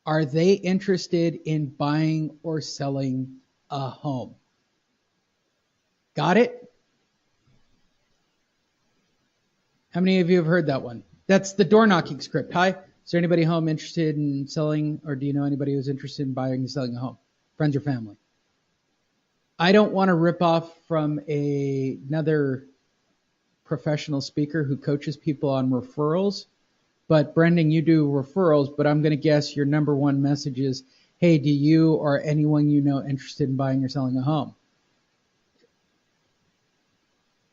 Are they interested in buying or selling a home? Got it? How many of you have heard that one? That's the door knocking script. Hi, is there anybody home interested in selling, or do you know anybody who's interested in buying and selling a home? Friends or family? I don't want to rip off from another professional speaker who coaches people on referrals, but Brendan, you do referrals, but I'm going to guess your number one message is, hey, do you or anyone you know interested in buying or selling a home?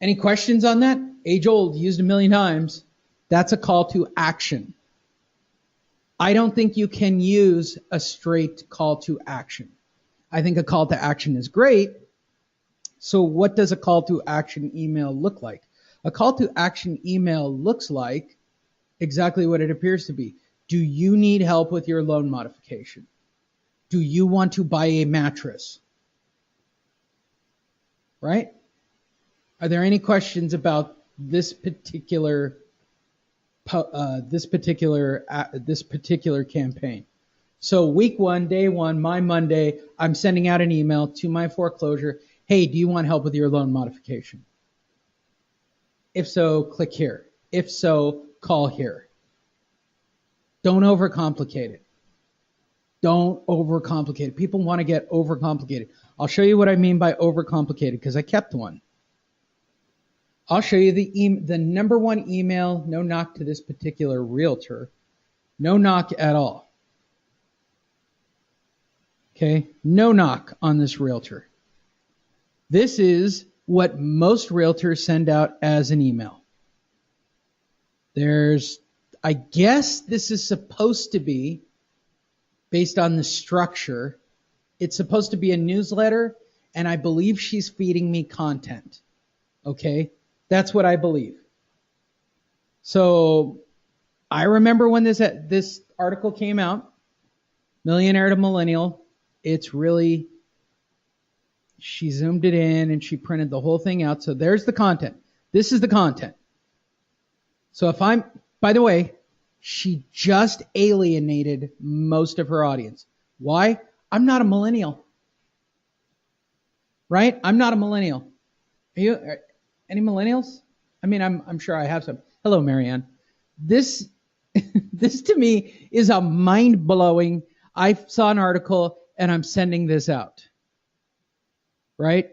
Any questions on that? Age old, used a million times. That's a call to action. I don't think you can use a straight call to action. I think a call to action is great. So what does a call to action email look like? A call to action email looks like exactly what it appears to be. Do you need help with your loan modification? Do you want to buy a mattress? Right? Are there any questions about this particular campaign? So week 1, day 1, my Monday, I'm sending out an email to my foreclosure. Hey, do you want help with your loan modification? If so, click here. If so, call here. Don't overcomplicate it. Don't overcomplicate it. People want to get overcomplicated. I'll show you what I mean by overcomplicated because I kept one. I'll show you the number one email, no knock to this particular realtor. No knock at all. Okay, no knock on this realtor. This is what most realtors send out as an email. I guess this is supposed to be, based on the structure, it's supposed to be a newsletter, and I believe she's feeding me content. Okay, that's what I believe. So I remember when this article came out, Millionaire to Millennial. It's really, she zoomed it in and she printed the whole thing out. So there's the content. This is the content. So by the way, she just alienated most of her audience. Why? I'm not a millennial. Right? I'm not a millennial. Are any millennials? I mean, I'm sure I have some. Hello, Marianne. This to me is a mind-blowing. I saw an article and I'm sending this out. Right?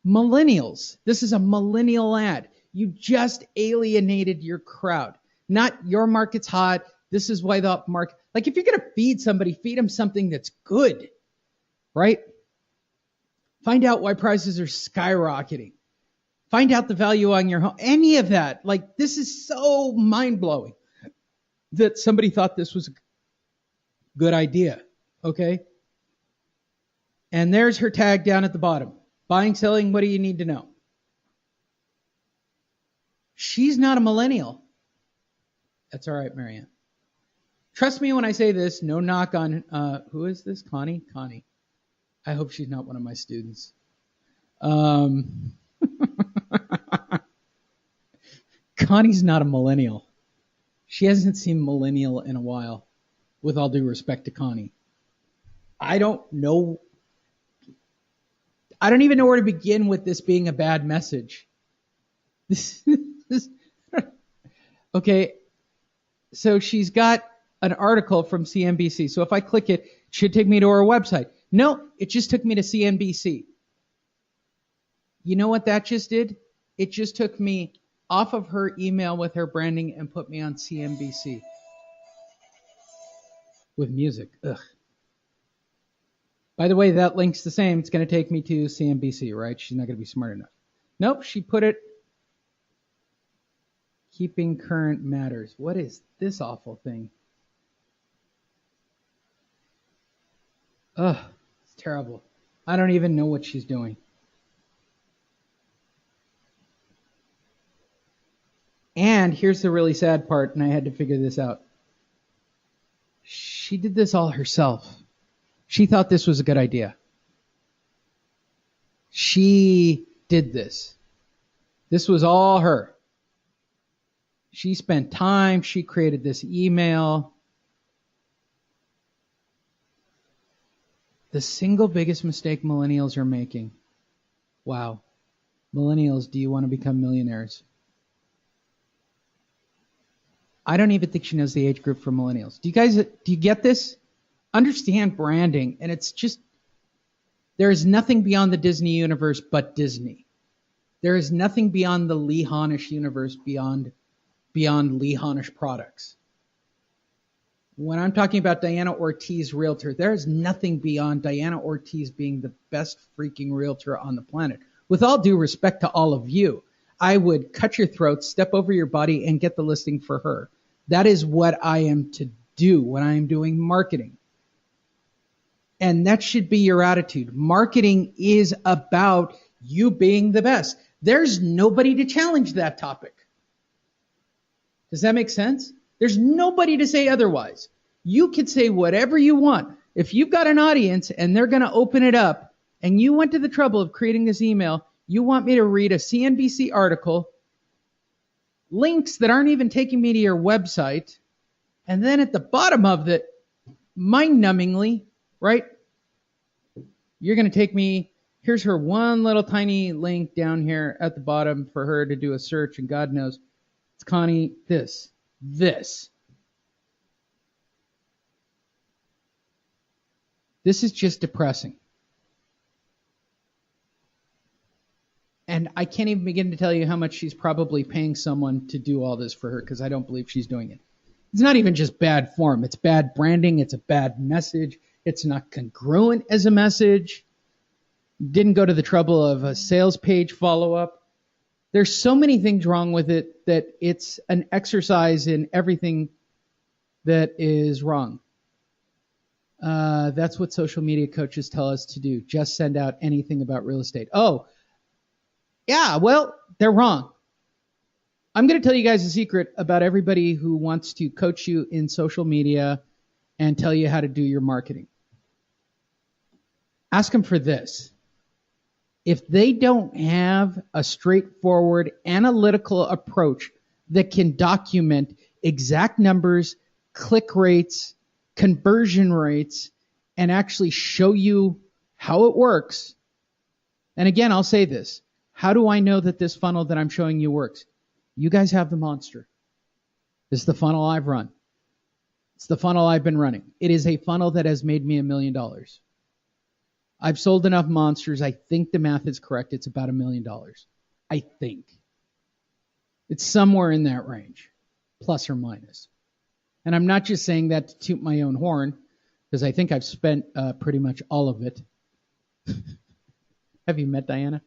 Millennials. This is a millennial ad. You just alienated your crowd. Not your market's hot. This is why the market. Like if you're going to feed somebody, feed them something that's good. Right? Find out why prices are skyrocketing. Find out the value on your home. Any of that. Like this is so mind-blowing that somebody thought this was a good idea. Okay? And there's her tag down at the bottom. Buying, selling, what do you need to know? She's not a millennial. That's all right, Marianne. Trust me when I say this. No knock on, who is this? Connie? Connie. I hope she's not one of my students. Connie's not a millennial. She hasn't seen millennial in a while, with all due respect to Connie. I don't even know where to begin with this being a bad message. Okay, so she's got an article from CNBC. So if I click it, it should take me to her website. No, it just took me to CNBC. You know what that just did? It just took me off of her email with her branding and put me on CNBC. With music. Ugh. By the way, that link's the same. It's going to take me to CNBC, right? She's not going to be smart enough. Nope, she put it. Keeping current matters. What is this awful thing? Ugh, it's terrible. I don't even know what she's doing. And here's the really sad part, and I had to figure this out. She did this all herself. She thought this was a good idea. She did this. This was all her. She spent time. She created this email. The single biggest mistake millennials are making. Wow. Millennials, do you want to become millionaires? I don't even think she knows the age group for millennials. Do you get this? Understand branding, and it's just, there is nothing beyond the Disney universe but Disney. There is nothing beyond the lee-honish universe beyond lee-honish products. When I'm talking about Diana Ortiz Realtor, there is nothing beyond Diana Ortiz being the best freaking realtor on the planet. With all due respect to all of you, I would cut your throat, step over your body, and get the listing for her. That is what I am to do when I am doing marketing. And that should be your attitude. Marketing is about you being the best. There's nobody to challenge that topic. Does that make sense? There's nobody to say otherwise. You could say whatever you want. If you've got an audience and they're going to open it up and you went to the trouble of creating this email, you want me to read a CNBC article, links that aren't even taking me to your website, and then at the bottom of it, mind-numbingly, right, you're going to take me, here's her one little tiny link down here at the bottom for her to do a search, and God knows, it's Connie, this. This is just depressing. And I can't even begin to tell you how much she's probably paying someone to do all this for her, because I don't believe she's doing it. It's not even just bad form. It's bad branding. It's a bad message. It's not congruent as a message. Didn't go to the trouble of a sales page follow-up. There's so many things wrong with it that it's an exercise in everything that is wrong. That's what social media coaches tell us to do. Just send out anything about real estate. Oh, yeah, well, they're wrong. I'm going to tell you guys a secret about everybody who wants to coach you in social media and tell you how to do your marketing. Ask them for this. If they don't have a straightforward analytical approach that can document exact numbers, click rates, conversion rates, and actually show you how it works, and again, I'll say this, how do I know that this funnel that I'm showing you works? You guys have the monster. This is the funnel I've run. It's the funnel I've been running. It is a funnel that has made me $1 million. I've sold enough monsters. I think the math is correct. It's about $1 million. I think. It's somewhere in that range, plus or minus. And I'm not just saying that to toot my own horn, because I think I've spent pretty much all of it. Have you met Diana?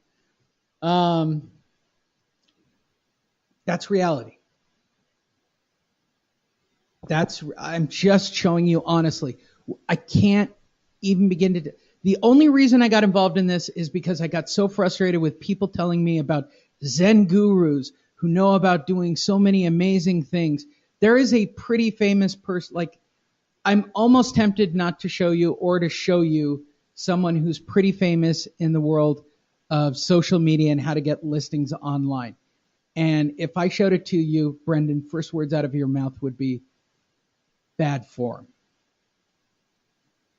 That's reality. I'm just showing you honestly. I can't even begin to. The only reason I got involved in this is because I got so frustrated with people telling me about Zen gurus who know about doing so many amazing things. There is a pretty famous person, like, I'm almost tempted not to show you or to show you someone who's pretty famous in the world of social media and how to get listings online. And if I showed it to you, Brendan, first words out of your mouth would be bad form.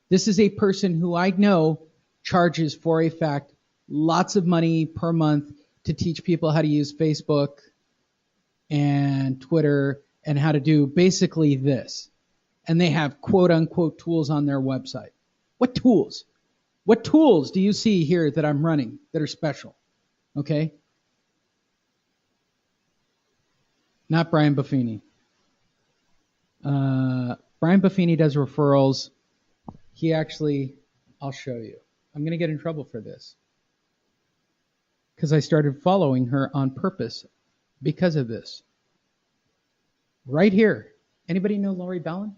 This is a person who I know charges for a fact lots of money per month to teach people how to use Facebook and Twitter and how to do basically this. And they have quote unquote tools on their website. What tools? What tools do you see here that I'm running that are special? Okay? Not Brian Buffini. Brian Buffini does referrals. He actually, I'll show you. I'm going to get in trouble for this, because I started following her on purpose because of this. Right here. Anybody know Lori Ballin?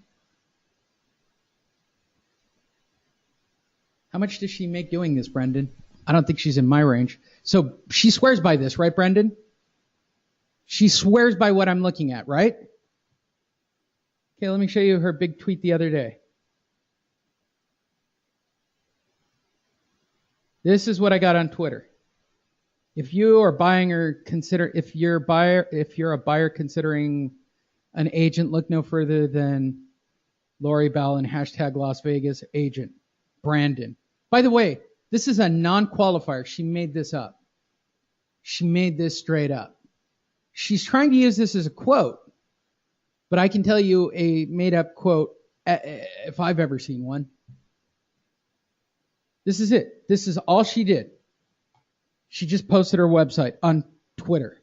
How much does she make doing this, Brendan? I don't think she's in my range. So she swears by this, right, Brendan? She swears by what I'm looking at, right? Okay, let me show you her big tweet the other day. This is what I got on Twitter. If you are buying or if you're a buyer considering an agent, look no further than Lori Ballin, #Las Vegas agent. Brandon. By the way, this is a non-qualifier. She made this up. She made this straight up. She's trying to use this as a quote, but I can tell you a made-up quote if I've ever seen one. This is it. This is all she did. She just posted her website on Twitter.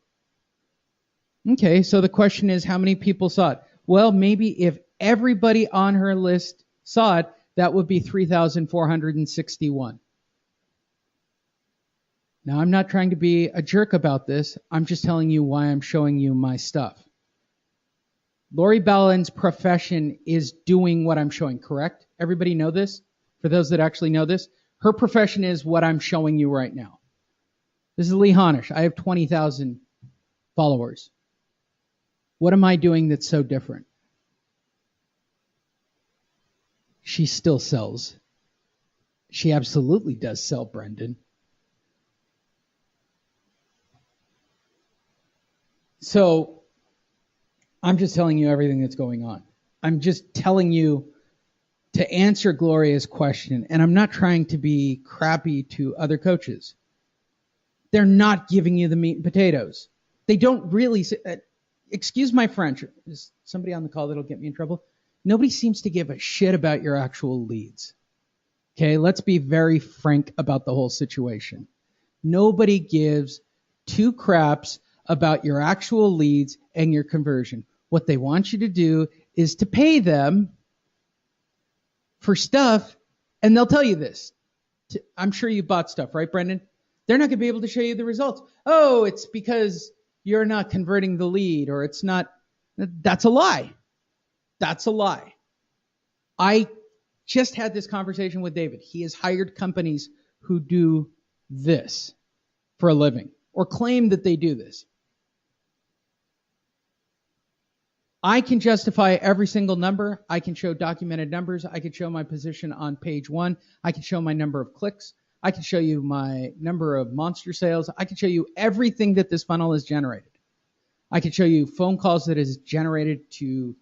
Okay, so the question is, how many people saw it? Well, maybe if everybody on her list saw it, that would be 3,461. Now, I'm not trying to be a jerk about this. I'm just telling you why I'm showing you my stuff. Lori Ballin's profession is doing what I'm showing, correct? Everybody know this? For those that actually know this, her profession is what I'm showing you right now. This is lee-honish. I have 20,000 followers. What am I doing that's so different? She still sells. She absolutely does sell, Brendan. So I'm just telling you everything that's going on. I'm just telling you to answer Gloria's question, and I'm not trying to be crappy to other coaches. They're not giving you the meat and potatoes. They don't really, excuse my French, is somebody on the call that'll get me in trouble? Nobody seems to give a shit about your actual leads. Okay, let's be very frank about the whole situation. Nobody gives two craps about your actual leads and your conversion. What they want you to do is to pay them for stuff, and they'll tell you this. I'm sure you bought stuff, right, Brendan? They're not going to be able to show you the results. Oh, it's because you're not converting the lead, or it's not. That's a lie. That's a lie. I just had this conversation with David. He has hired companies who do this for a living, or claim that they do this. I can justify every single number. I can show documented numbers. I can show my position on page 1. I can show my number of clicks. I can show you my number of monster sales. I can show you everything that this funnel has generated. I can show you phone calls that is generated to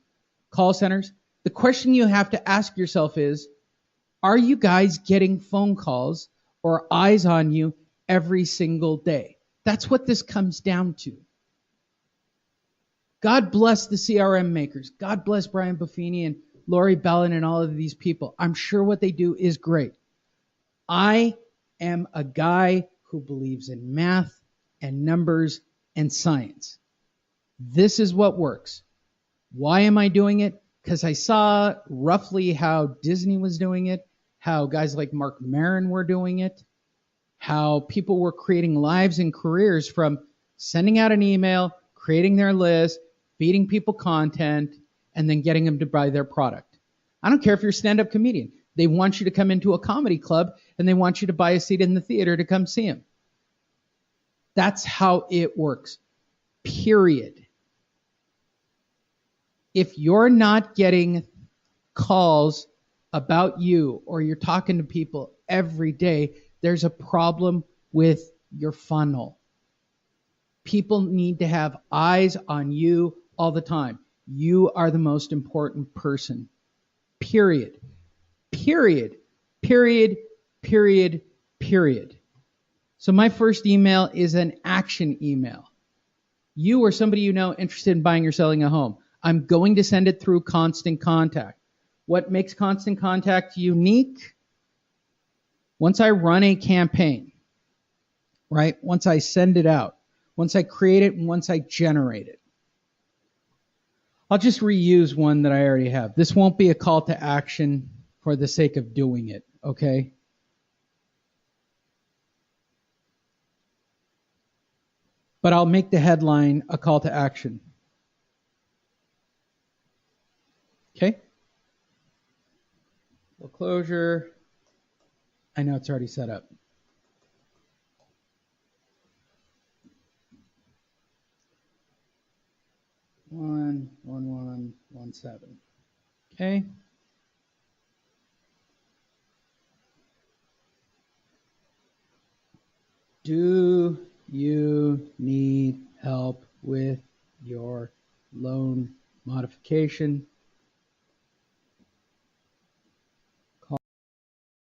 call centers. The question you have to ask yourself is, are you guys getting phone calls or eyes on you every single day? That's what this comes down to. God bless the CRM makers. God bless Brian Buffini and Lori Bellin and all of these people. I'm sure what they do is great. I am a guy who believes in math and numbers and science. This is what works. Why am I doing it? Because I saw roughly how Disney was doing it, how guys like Mark Maron were doing it, how people were creating lives and careers from sending out an email, creating their list, feeding people content, and then getting them to buy their product. I don't care if you're a stand-up comedian. They want you to come into a comedy club, and they want you to buy a seat in the theater to come see them. That's how it works, period. If you're not getting calls about you, or you're talking to people every day, there's a problem with your funnel. People need to have eyes on you all the time. You are the most important person. Period. Period. Period. Period. Period. So my first email is an action email. You or somebody you know interested in buying or selling a home. I'm going to send it through Constant Contact. What makes Constant Contact unique? Once I run a campaign, right? Once I send it out, once I create it, and once I generate it. I'll just reuse one that I already have. This won't be a call to action for the sake of doing it, okay? But I'll make the headline a call to action. Okay? Full closure. I know it's already set up. One, 7. Okay. Do you need help with your loan modification?